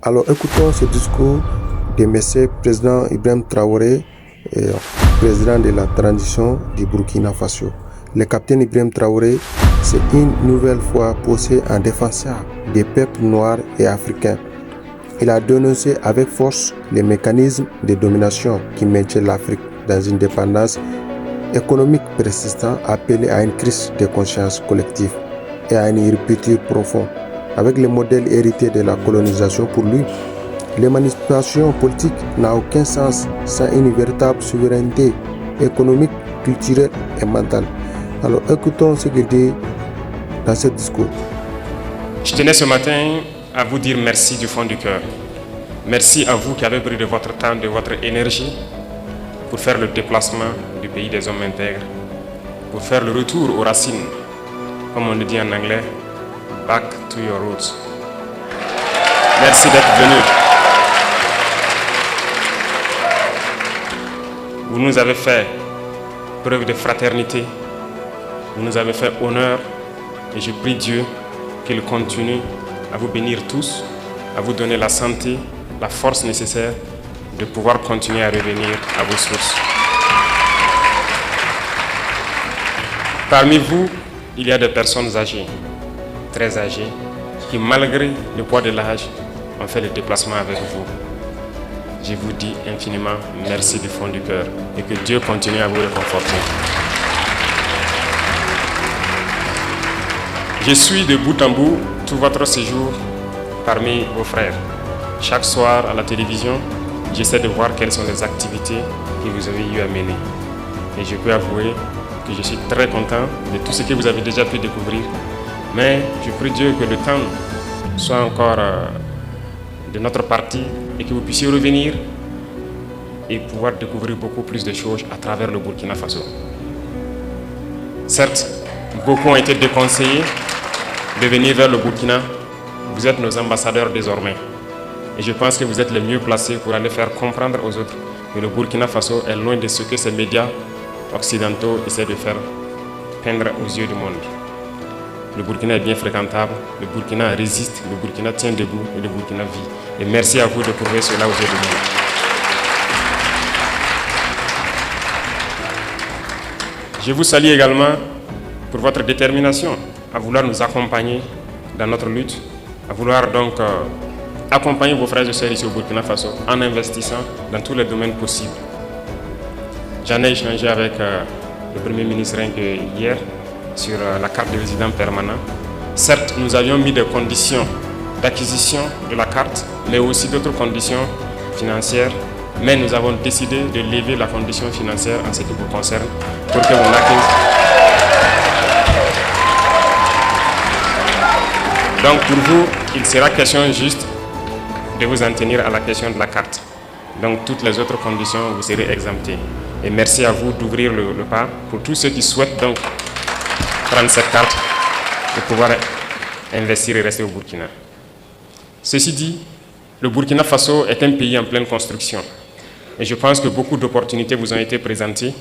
Alors écoutons ce discours de M. Président Ibrahim Traoré, président de la transition du Burkina Faso. Le capitaine Ibrahim Traoré s'est une nouvelle fois posé en défenseur des peuples noirs et africains. Il a dénoncé avec force les mécanismes de domination qui maintiennent l'Afrique dans une dépendance économique persistante, appelée à une crise de conscience collective et à une rupture profonde avec le modèle hérité de la colonisation. Pour lui, l'émancipation politique n'a aucun sens sans une véritable souveraineté économique, culturelle et mentale. Alors écoutons ce qu'il dit dans ce discours. Je tenais ce matin à vous dire merci du fond du cœur. Merci à vous qui avez pris de votre temps, de votre énergie pour faire le déplacement du pays des hommes intègres, pour faire le retour aux racines, comme on le dit en anglais, back to your roots. Merci d'être venu. Vous nous avez fait preuve de fraternité, vous nous avez fait honneur et je prie Dieu qu'il continue à vous bénir tous, à vous donner la santé, la force nécessaire de pouvoir continuer à revenir à vos sources. Parmi vous, il y a des personnes âgées, très âgées, qui malgré le poids de l'âge ont fait le déplacement avec vous. Je vous dis infiniment merci du fond du cœur et que Dieu continue à vous réconforter. Je suis de bout en bout tout votre séjour parmi vos frères. Chaque soir à la télévision, j'essaie de voir quelles sont les activités que vous avez eu à mener. Et je peux avouer que je suis très content de tout ce que vous avez déjà pu découvrir. Mais je prie Dieu que le temps soit encore de notre partie et que vous puissiez revenir et pouvoir découvrir beaucoup plus de choses à travers le Burkina Faso. Certes, beaucoup ont été déconseillés de venir vers le Burkina. Vous êtes nos ambassadeurs désormais. Et je pense que vous êtes les mieux placés pour aller faire comprendre aux autres que le Burkina Faso est loin de ce que ces médias occidentaux essaient de faire peindre aux yeux du monde. Le Burkina est bien fréquentable, le Burkina résiste, le Burkina tient debout et le Burkina vit. Et merci à vous de prouver cela aux yeux du monde. Je vous salue également pour votre détermination à vouloir nous accompagner dans notre lutte, à vouloir donc accompagner vos frères et sœurs ici au Burkina Faso en investissant dans tous les domaines possibles. J'en ai échangé avec le Premier ministre hier sur la carte de résident permanent. Certes, nous avions mis des conditions d'acquisition de la carte, mais aussi d'autres conditions financières, mais nous avons décidé de lever la condition financière en ce qui vous concerne pour que vous n'acquisiez. Donc pour vous, il sera question juste de vous en tenir à la question de la carte. Donc toutes les autres conditions, vous serez exemptés. Et merci à vous d'ouvrir le pas pour tous ceux qui souhaitent donc prendre cette carte et pouvoir investir et rester au Burkina. Ceci dit, le Burkina Faso est un pays en pleine construction. Et je pense que beaucoup d'opportunités vous ont été présentées.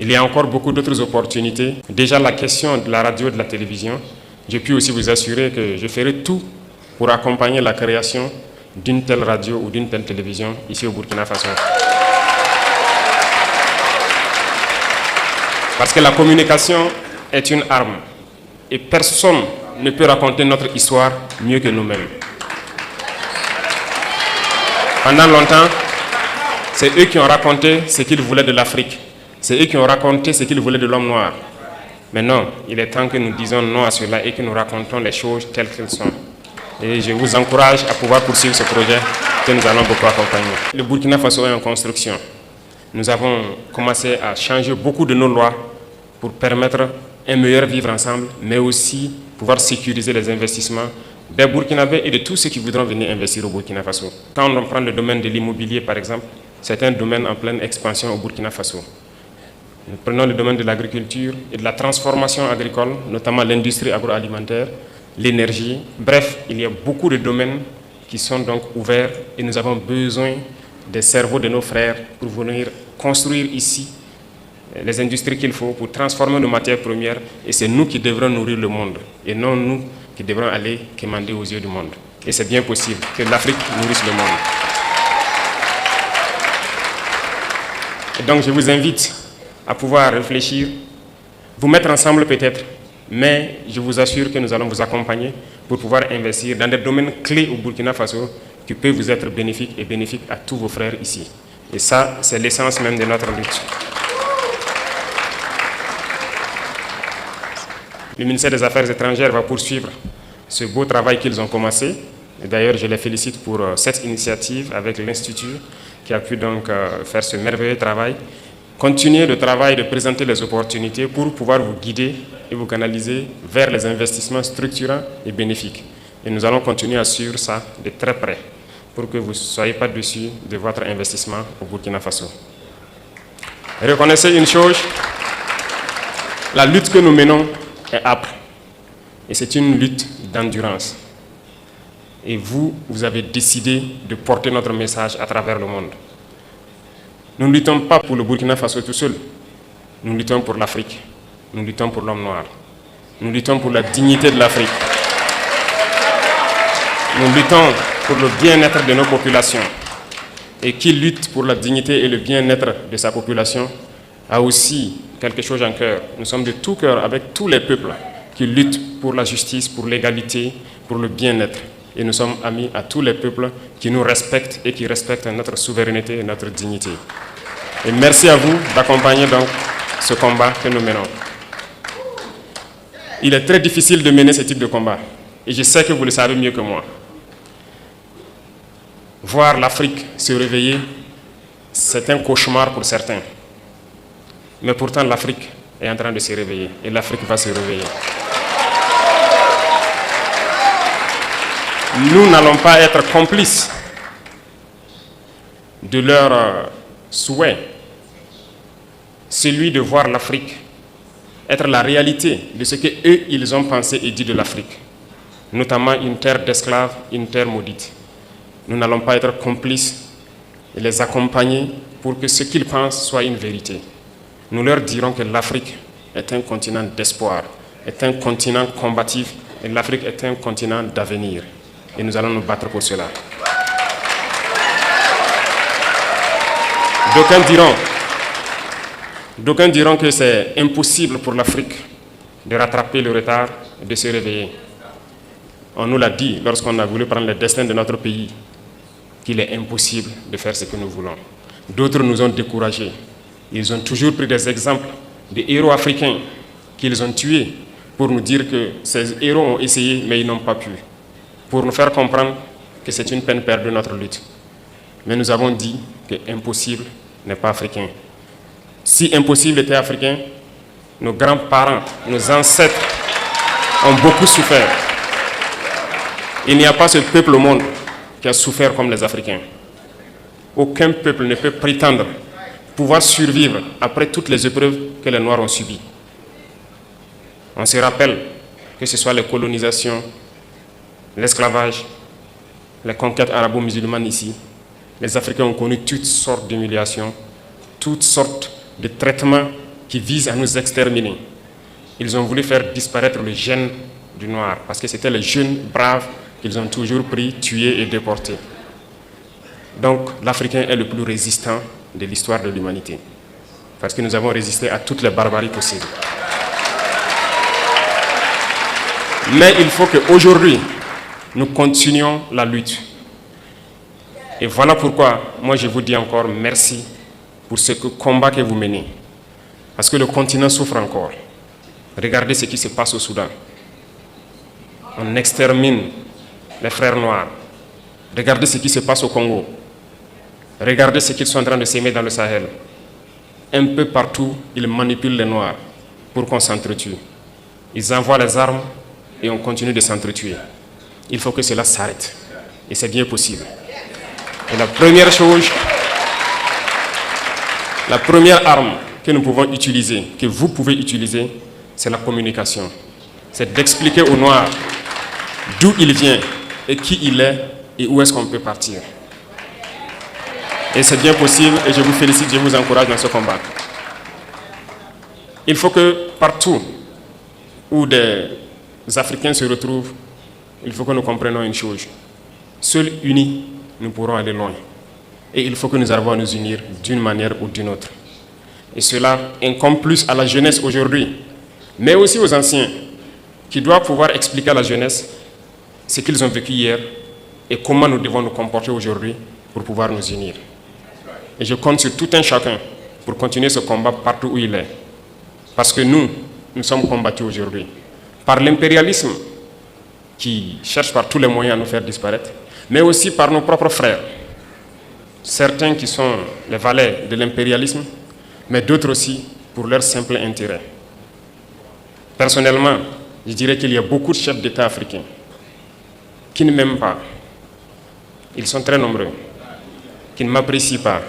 Il y a encore beaucoup d'autres opportunités. Déjà la question de la radio et de la télévision, je puis aussi vous assurer que je ferai tout pour accompagner la création d'une telle radio ou d'une telle télévision ici au Burkina Faso. Parce que la communication est une arme et personne ne peut raconter notre histoire mieux que nous-mêmes. Pendant longtemps, c'est eux qui ont raconté ce qu'ils voulaient de l'Afrique. C'est eux qui ont raconté ce qu'ils voulaient de l'homme noir. Mais non, il est temps que nous disions non à cela et que nous racontons les choses telles qu'elles sont. Et je vous encourage à pouvoir poursuivre ce projet que nous allons beaucoup accompagner. Le Burkina Faso est en construction. Nous avons commencé à changer beaucoup de nos lois pour permettre un meilleur vivre ensemble, mais aussi pouvoir sécuriser les investissements des Burkinabés et de tous ceux qui voudront venir investir au Burkina Faso. Quand on prend le domaine de l'immobilier, par exemple, c'est un domaine en pleine expansion au Burkina Faso. Nous prenons le domaine de l'agriculture et de la transformation agricole, notamment l'industrie agroalimentaire, l'énergie. Bref, il y a beaucoup de domaines qui sont donc ouverts et nous avons besoin des cerveaux de nos frères pour venir construire ici les industries qu'il faut pour transformer nos matières premières. Et c'est nous qui devrons nourrir le monde et non nous qui devrons aller quémander aux yeux du monde. Et c'est bien possible que l'Afrique nourrisse le monde. Et donc je vous invite à pouvoir réfléchir, vous mettre ensemble peut-être, mais je vous assure que nous allons vous accompagner pour pouvoir investir dans des domaines clés au Burkina Faso qui peuvent vous être bénéfiques et bénéfiques à tous vos frères ici. Et ça, c'est l'essence même de notre lutte. Le ministère des Affaires étrangères va poursuivre ce beau travail qu'ils ont commencé. Et d'ailleurs, je les félicite pour cette initiative avec l'Institut qui a pu donc faire ce merveilleux travail. Continuez le travail de présenter les opportunités pour pouvoir vous guider et vous canaliser vers les investissements structurants et bénéfiques. Et nous allons continuer à suivre ça de très près pour que vous ne soyez pas déçus de votre investissement au Burkina Faso. Reconnaissez une chose, la lutte que nous menons est âpre et c'est une lutte d'endurance. Et vous avez décidé de porter notre message à travers le monde. Nous ne luttons pas pour le Burkina Faso tout seul. Nous luttons pour l'Afrique. Nous luttons pour l'homme noir. Nous luttons pour la dignité de l'Afrique. Nous luttons pour le bien-être de nos populations. Et qui lutte pour la dignité et le bien-être de sa population a aussi quelque chose en cœur. Nous sommes de tout cœur avec tous les peuples qui luttent pour la justice, pour l'égalité, pour le bien-être. Et nous sommes amis à tous les peuples qui nous respectent et qui respectent notre souveraineté et notre dignité. Et merci à vous d'accompagner donc ce combat que nous menons. Il est très difficile de mener ce type de combat. Et je sais que vous le savez mieux que moi. Voir l'Afrique se réveiller, c'est un cauchemar pour certains. Mais pourtant, l'Afrique est en train de se réveiller. Et l'Afrique va se réveiller. Nous n'allons pas être complices de leur souhait, celui de voir l'Afrique être la réalité de ce qu'eux, ils ont pensé et dit de l'Afrique, notamment une terre d'esclaves, une terre maudite. Nous n'allons pas être complices et les accompagner pour que ce qu'ils pensent soit une vérité. Nous leur dirons que l'Afrique est un continent d'espoir, est un continent combatif et l'Afrique est un continent d'avenir. Et nous allons nous battre pour cela. D'aucuns diront que c'est impossible pour l'Afrique de rattraper le retard et de se réveiller. On nous l'a dit lorsqu'on a voulu prendre le destin de notre pays, qu'il est impossible de faire ce que nous voulons. D'autres nous ont découragés. Ils ont toujours pris des exemples de héros africains qu'ils ont tués pour nous dire que ces héros ont essayé mais ils n'ont pas pu. Pour nous faire comprendre que c'est une peine perdue notre lutte. Mais nous avons dit que impossible n'est pas africain. Si impossible était africain, nos grands-parents, nos ancêtres ont beaucoup souffert. Il n'y a pas ce peuple au monde qui a souffert comme les Africains. Aucun peuple ne peut prétendre pouvoir survivre après toutes les épreuves que les Noirs ont subies. On se rappelle que ce soit les colonisations, l'esclavage, les conquêtes arabo-musulmanes ici, les Africains ont connu toutes sortes d'humiliations, toutes sortes de traitements qui visent à nous exterminer. Ils ont voulu faire disparaître le gène du noir, parce que c'était les jeunes braves qu'ils ont toujours pris, tués et déportés. Donc l'Africain est le plus résistant de l'histoire de l'humanité, parce que nous avons résisté à toutes les barbaries possibles. Mais il faut qu'aujourd'hui, nous continuions la lutte. Et voilà pourquoi, moi je vous dis encore merci pour ce combat que vous menez. Parce que le continent souffre encore. Regardez ce qui se passe au Soudan. On extermine les frères noirs. Regardez ce qui se passe au Congo. Regardez ce qu'ils sont en train de s'aimer dans le Sahel. Un peu partout, ils manipulent les noirs pour qu'on s'entretue. Ils envoient les armes et on continue de s'entretuer. Il faut que cela s'arrête. Et c'est bien possible. Et la première arme que nous pouvons utiliser, que vous pouvez utiliser, c'est la communication. C'est d'expliquer aux Noirs d'où il vient et qui il est et où est-ce qu'on peut partir. Et c'est bien possible et je vous félicite, je vous encourage dans ce combat. Il faut que partout où des Africains se retrouvent, il faut que nous comprenions une chose. Seuls unis, nous pourrons aller loin. Et il faut que nous arrivions à nous unir d'une manière ou d'une autre. Et cela incombe plus à la jeunesse aujourd'hui, mais aussi aux anciens, qui doivent pouvoir expliquer à la jeunesse ce qu'ils ont vécu hier et comment nous devons nous comporter aujourd'hui pour pouvoir nous unir. Et je compte sur tout un chacun pour continuer ce combat partout où il est. Parce que nous sommes combattus aujourd'hui par l'impérialisme qui cherche par tous les moyens à nous faire disparaître, mais aussi par nos propres frères. Certains qui sont les valets de l'impérialisme, mais d'autres aussi pour leur simple intérêt. Personnellement, je dirais qu'il y a beaucoup de chefs d'État africains qui ne m'aiment pas. Ils sont très nombreux, qui ne m'apprécient pas.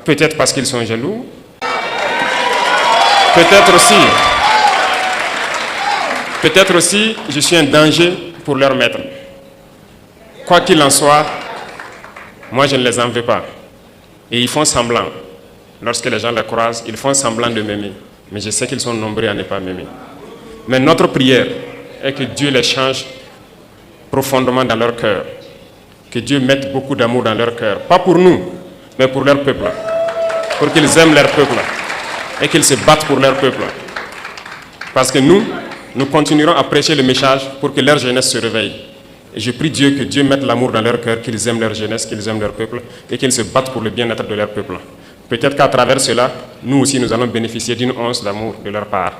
Peut-être parce qu'ils sont jaloux, peut-être aussi je suis un danger pour leur maître. Quoi qu'il en soit, moi je ne les en veux pas. Et ils font semblant. Lorsque les gens les croisent, ils font semblant de m'aimer. Mais je sais qu'ils sont nombreux à ne pas m'aimer. Mais notre prière est que Dieu les change profondément dans leur cœur. Que Dieu mette beaucoup d'amour dans leur cœur. Pas pour nous, mais pour leur peuple. Pour qu'ils aiment leur peuple. Et qu'ils se battent pour leur peuple. Parce que nous continuerons à prêcher le message pour que leur jeunesse se réveille. Et je prie Dieu que Dieu mette l'amour dans leur cœur, qu'ils aiment leur jeunesse, qu'ils aiment leur peuple et qu'ils se battent pour le bien-être de leur peuple. Peut-être qu'à travers cela, nous aussi nous allons bénéficier d'une once d'amour de leur part.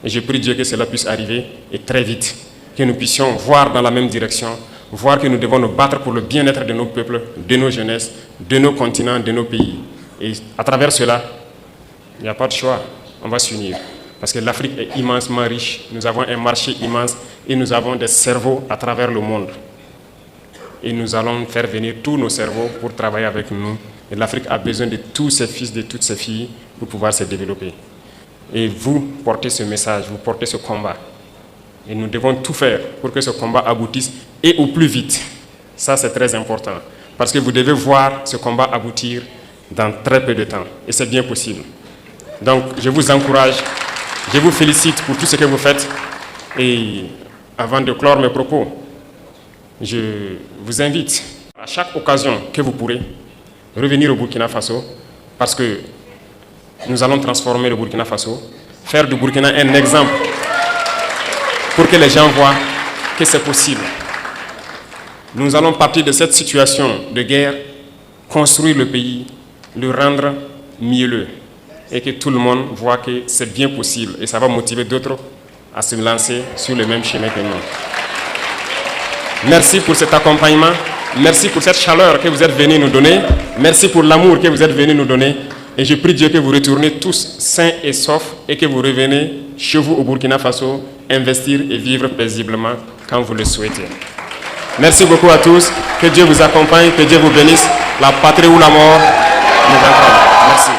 Et je prie Dieu que cela puisse arriver et très vite. Que nous puissions voir dans la même direction, voir que nous devons nous battre pour le bien-être de nos peuples, de nos jeunesses, de nos continents, de nos pays. Et à travers cela, il n'y a pas de choix, on va s'unir. Parce que l'Afrique est immensement riche, nous avons un marché immense et nous avons des cerveaux à travers le monde. Et nous allons faire venir tous nos cerveaux pour travailler avec nous. Et l'Afrique a besoin de tous ses fils, de toutes ses filles pour pouvoir se développer. Et vous portez ce message, vous portez ce combat. Et nous devons tout faire pour que ce combat aboutisse et au plus vite. Ça, c'est très important. Parce que vous devez voir ce combat aboutir dans très peu de temps. Et c'est bien possible. Donc, je vous encourage, je vous félicite pour tout ce que vous faites. Et avant de clore mes propos, je vous invite à chaque occasion que vous pourrez revenir au Burkina Faso parce que nous allons transformer le Burkina Faso, faire du Burkina un exemple pour que les gens voient que c'est possible. Nous allons partir de cette situation de guerre, construire le pays, le rendre mielleux et que tout le monde voit que c'est bien possible et ça va motiver d'autres à se lancer sur le même chemin que nous. Merci pour cet accompagnement, merci pour cette chaleur que vous êtes venus nous donner, merci pour l'amour que vous êtes venus nous donner et je prie Dieu que vous retournez tous sains et saufs et que vous revenez chez vous au Burkina Faso, investir et vivre paisiblement quand vous le souhaitez. Merci beaucoup à tous, que Dieu vous accompagne, que Dieu vous bénisse, la patrie ou la mort nous attend. Merci.